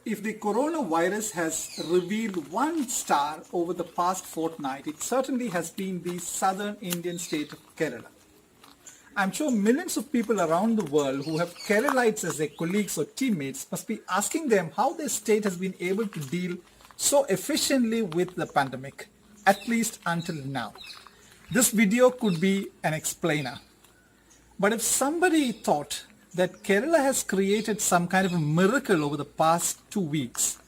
If the coronavirus has revealed one star over the past fortnight, it certainly has been the southern Indian state of Kerala. I'm sure millions of people around the world who have Keralites as their colleagues or teammates must be asking them how their state has been able to deal so efficiently with the pandemic, at least until now. This video could be an explainer. But if somebody thought that Kerala has created some kind of a miracle over the past 2 weeks,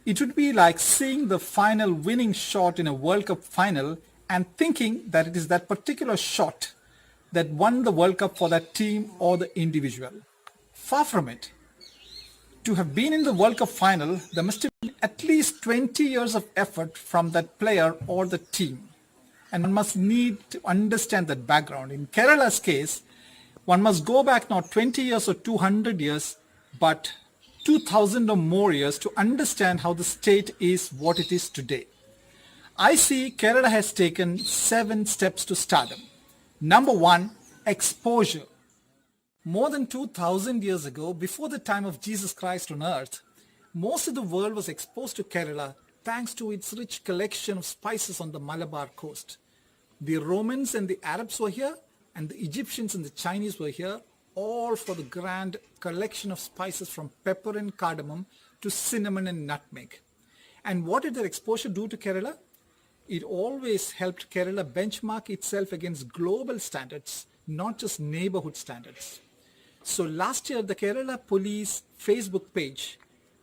it would be like seeing the final winning shot in a World Cup final and thinking that it is that particular shot that won the World Cup for that team or the individual. Far from it. To have been in the World Cup final, there must have been at least 20 years of effort from that player or the team. And one must need to understand that background. In Kerala's case, one must go back not 20 years or 200 years, but 2000 or more years to understand how the state is what it is today. I see Kerala has taken 7 steps to stardom. Number 1, exposure. More than 2000 years ago, before the time of Jesus Christ on earth, most of the world was exposed to Kerala thanks to its rich collection of spices on the Malabar coast. The Romans and the Arabs were here, and the Egyptians and the Chinese were here, all for the grand collection of spices from pepper and cardamom to cinnamon and nutmeg. And what did their exposure do to Kerala? It always helped Kerala benchmark itself against global standards, not just neighborhood standards. So last year, the Kerala Police Facebook page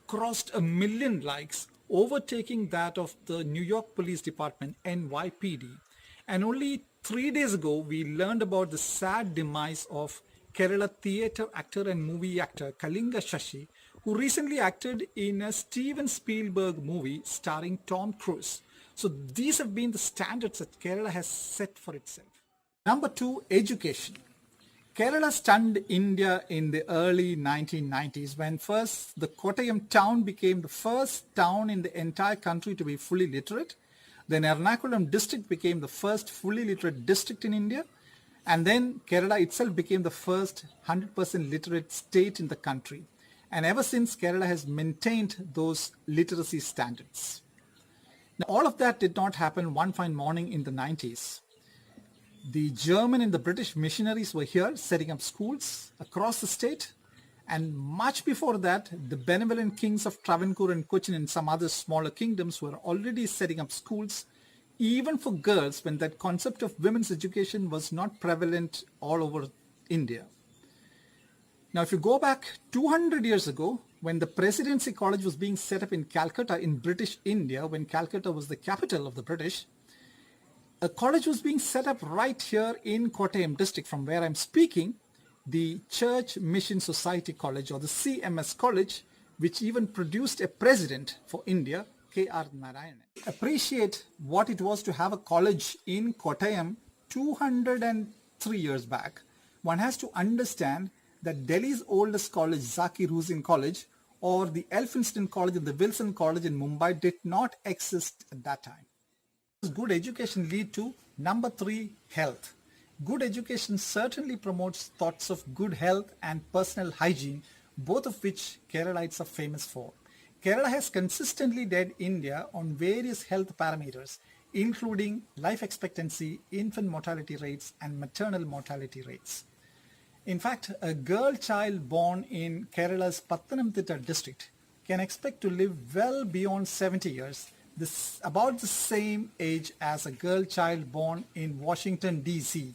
crossed 1 million likes, overtaking that of the New York Police Department, NYPD. And only 3 days ago, we learned about the sad demise of Kerala theatre actor and movie actor Kalinga Shashi, who recently acted in a Steven Spielberg movie starring Tom Cruise. So these have been the standards that Kerala has set for itself. Number 2, education. Kerala stunned India in the early 1990s when first the Kottayam town became the first town in the entire country to be fully literate. Then Ernakulam district became the first fully literate district in India. And then Kerala itself became the first 100% literate state in the country. And ever since, Kerala has maintained those literacy standards. Now, all of that did not happen one fine morning in the 90s. The German and the British missionaries were here setting up schools across the state. And much before that, the benevolent kings of Travancore and Cochin and some other smaller kingdoms were already setting up schools, even for girls, when that concept of women's education was not prevalent all over India. Now, if you go back 200 years ago, when the Presidency College was being set up in Calcutta in British India, when Calcutta was the capital of the British, a college was being set up right here in Kottayam district from where I'm speaking, the Church Mission Society College, or the CMS College, which even produced a president for India, K.R. Narayan. Appreciate what it was to have a college in Kottayam 203 years back. One has to understand that Delhi's oldest college, Zakir Hussain College, or the Elphinstone College and the Wilson College in Mumbai did not exist at that time. Good education lead to number 3, health. Good education certainly promotes thoughts of good health and personal hygiene, both of which Keralites are famous for. Kerala has consistently led India on various health parameters, including life expectancy, infant mortality rates, and maternal mortality rates. In fact, a girl child born in Kerala's Pathanamthitta district can expect to live well beyond 70 years, about the same age as a girl child born in Washington, D.C.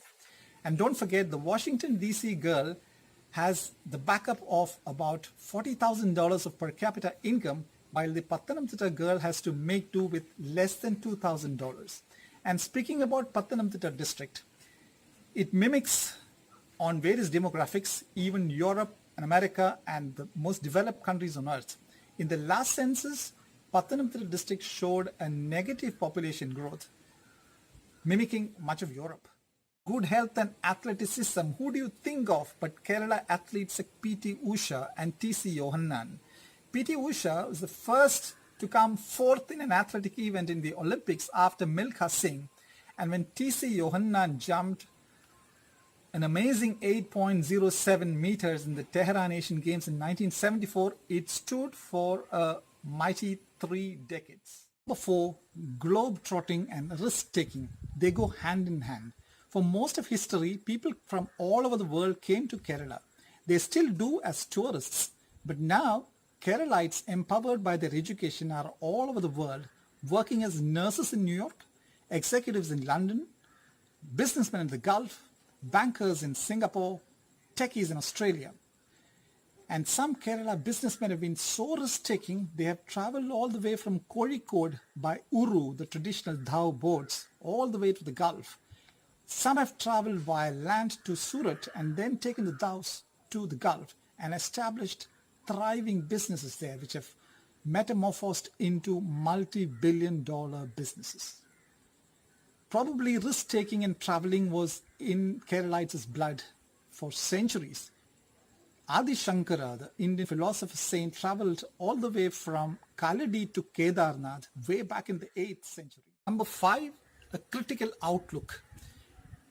And don't forget, the Washington, D.C. girl has the backup of about $40,000 of per capita income, while the Pathanamthitta girl has to make do with less than $2,000. And speaking about Pathanamthitta district, it mimics on various demographics, even Europe and America and the most developed countries on earth. In the last census, Pathanamthitta district showed a negative population growth, mimicking much of Europe. Good health and athleticism, who do you think of but Kerala athletes like P.T. Usha and T.C. Yohannan? P.T. Usha was the first to come fourth in an athletic event in the Olympics after Milkha Singh. And when T.C. Yohannan jumped an amazing 8.07 meters in the Tehran Asian Games in 1974, it stood for a mighty 3 decades. Number 4, globe-trotting and risk-taking. They go hand in hand. For most of history, people from all over the world came to Kerala. They still do as tourists. But now, Keralites empowered by their education are all over the world, working as nurses in New York, executives in London, businessmen in the Gulf, bankers in Singapore, techies in Australia. And some Kerala businessmen have been so risk-taking, they have traveled all the way from Kozhikode by Uru, the traditional dhow boats, all the way to the Gulf. Some have traveled via land to Surat and then taken the dhows to the Gulf and established thriving businesses there, which have metamorphosed into multi-billion-dollar businesses. Probably risk-taking and traveling was in Keralites' blood for centuries. Adi Shankara, the Indian philosopher saint, traveled all the way from Kaladi to Kedarnath way back in the 8th century. Number 5, a critical outlook.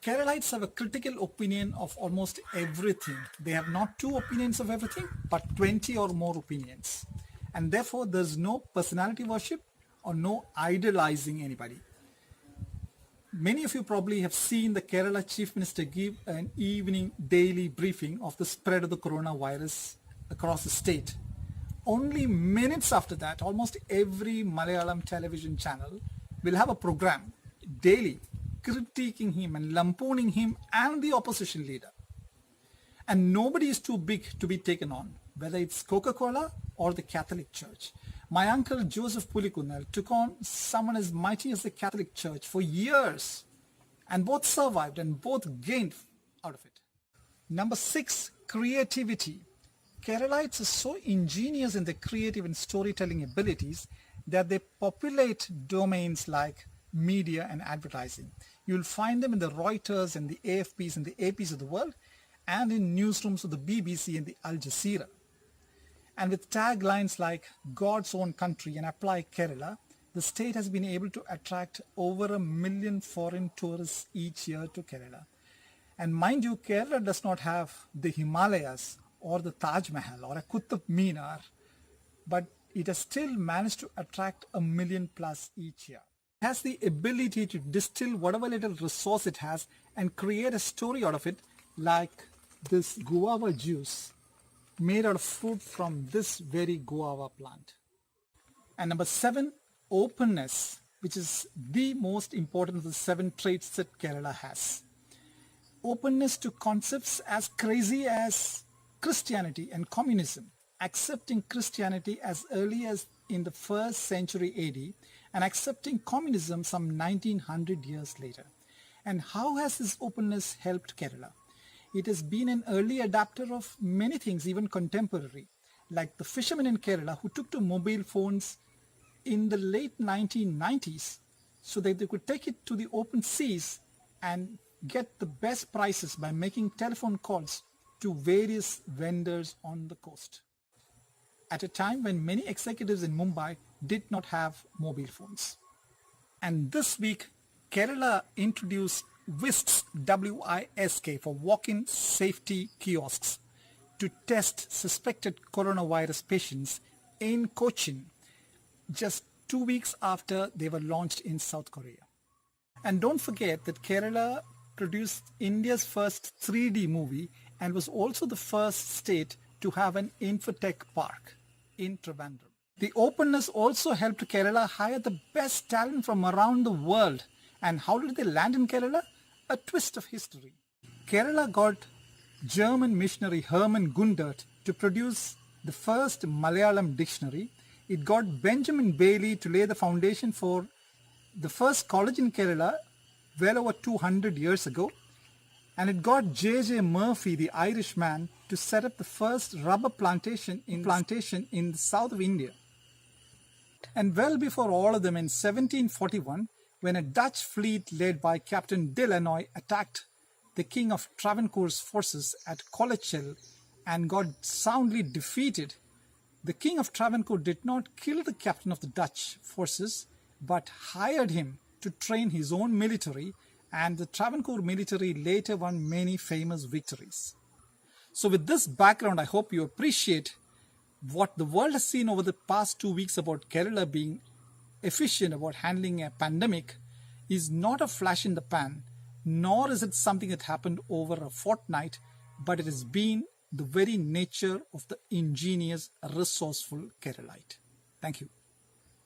Keralites have a critical opinion of almost everything. They have not 2 opinions of everything, but 20 or more opinions. And therefore, there's no personality worship or no idolizing anybody. Many of you probably have seen the Kerala Chief Minister give an evening daily briefing of the spread of the coronavirus across the state. Only minutes after that, almost every Malayalam television channel will have a program daily critiquing him and lampooning him and the opposition leader. And nobody is too big to be taken on, whether it's Coca-Cola or the Catholic Church. My uncle Joseph Pulikunal took on someone as mighty as the Catholic Church for years, and both survived and both gained out of it. Number 6, creativity. Keralites are so ingenious in their creative and storytelling abilities that they populate domains like media and advertising. You'll find them in the Reuters and the AFPs and the APs of the world, and in newsrooms of the BBC and the Al Jazeera. And with taglines like God's own country and apply Kerala, the state has been able to attract over 1 million foreign tourists each year to Kerala. And mind you, Kerala does not have the Himalayas or the Taj Mahal or a Qutb Minar, but it has still managed to attract 1 million plus each year. It has the ability to distill whatever little resource it has and create a story out of it, like this guava juice made out of fruit from this very guava plant. And number 7, openness, which is the most important of the 7 traits that Kerala has. Openness to concepts as crazy as Christianity and communism, accepting Christianity as early as in the 1st century AD and accepting communism some 1900 years later. And how has this openness helped Kerala? It has been an early adapter of many things, even contemporary, like the fishermen in Kerala who took to mobile phones in the late 1990s so that they could take it to the open seas and get the best prices by making telephone calls to various vendors on the coast. At a time when many executives in Mumbai did not have mobile phones. And this week, Kerala introduced WISK, W-I-S-K, for walk-in safety kiosks to test suspected coronavirus patients in Cochin just 2 weeks after they were launched in South Korea. And don't forget that Kerala produced India's first 3D movie and was also the first state to have an infotech park in Trivandrum. The openness also helped Kerala hire the best talent from around the world. And how did they land in Kerala? A twist of history. Kerala got German missionary Hermann Gundert to produce the first Malayalam dictionary. It got Benjamin Bailey to lay the foundation for the first college in Kerala well over 200 years ago. And it got J.J. Murphy, the Irishman, to set up the first rubber plantation in the south of India. And well before all of them, in 1741, when a Dutch fleet led by Captain de Lannoy attacked the King of Travancore's forces at Colachel and got soundly defeated, the King of Travancore did not kill the captain of the Dutch forces, but hired him to train his own military and the Travancore military later won many famous victories. So with this background, I hope you appreciate what the world has seen over the past 2 weeks about Kerala being efficient about handling a pandemic is not a flash in the pan, nor is it something that happened over a fortnight, but it has been the very nature of the ingenious, resourceful Keralite. Thank you.